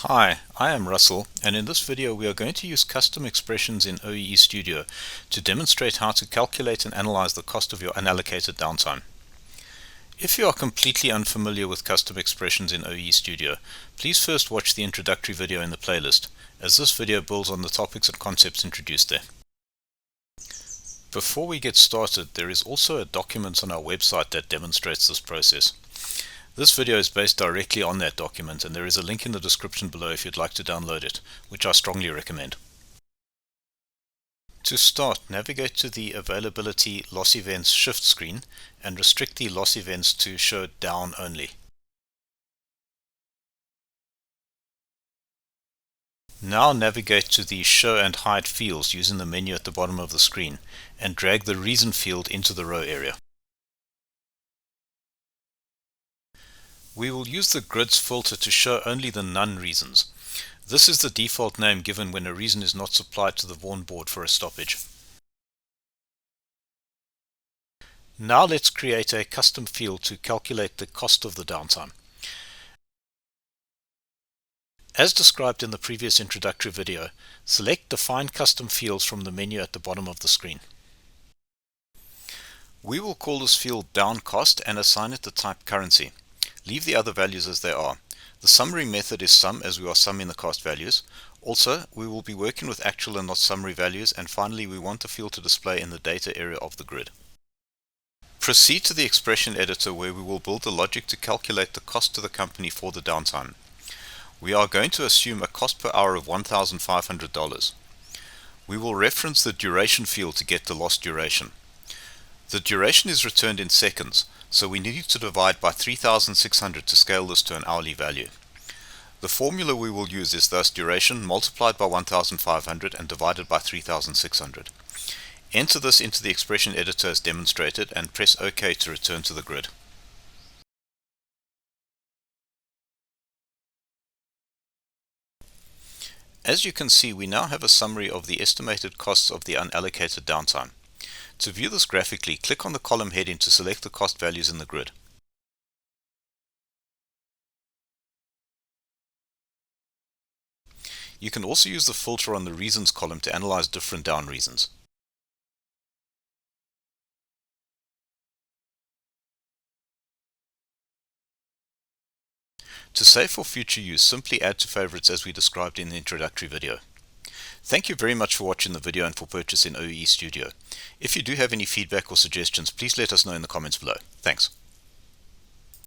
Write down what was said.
Hi, I am Russell, and in this video we are going to use custom expressions in OEE Studio to demonstrate how to calculate and analyze the cost of your unallocated downtime. If you are completely unfamiliar with custom expressions in OEE Studio, please first watch the introductory video in the playlist, as this video builds on the topics and concepts introduced there. Before we get started, there is also a document on our website that demonstrates this process. This video is based directly on that document, and there is a link in the description below if you'd like to download it, which I strongly recommend. To start, navigate to the Availability Loss Events Shift screen and restrict the loss events to show down only. Now navigate to the Show and Hide fields using the menu at the bottom of the screen and drag the Reason field into the row area. We will use the Grids filter to show only the none reasons. This is the default name given when a reason is not supplied to the Vaughan board for a stoppage. Now let's create a custom field to calculate the cost of the downtime. As described in the previous introductory video, select Define Custom Fields from the menu at the bottom of the screen. We will call this field Down Cost and assign it the type currency. Leave the other values as they are. The summary method is sum, as we are summing the cost values. Also, we will be working with actual and not summary values, and finally we want the field to display in the data area of the grid. Proceed to the expression editor where we will build the logic to calculate the cost to the company for the downtime. We are going to assume a cost per hour of $1,500. We will reference the duration field to get the lost duration. The duration is returned in seconds, so we need to divide by 3,600 to scale this to an hourly value. The formula we will use is thus duration multiplied by 1,500 and divided by 3,600. Enter this into the expression editor as demonstrated and press OK to return to the grid. As you can see, we now have a summary of the estimated costs of the unallocated downtime. To view this graphically, click on the column heading to select the cost values in the grid. You can also use the filter on the Reasons column to analyze different down reasons. To save for future use, simply add to favorites as we described in the introductory video. Thank you very much for watching the video and for purchasing OEE Studio. If you do have any feedback or suggestions, please let us know in the comments below. Thanks.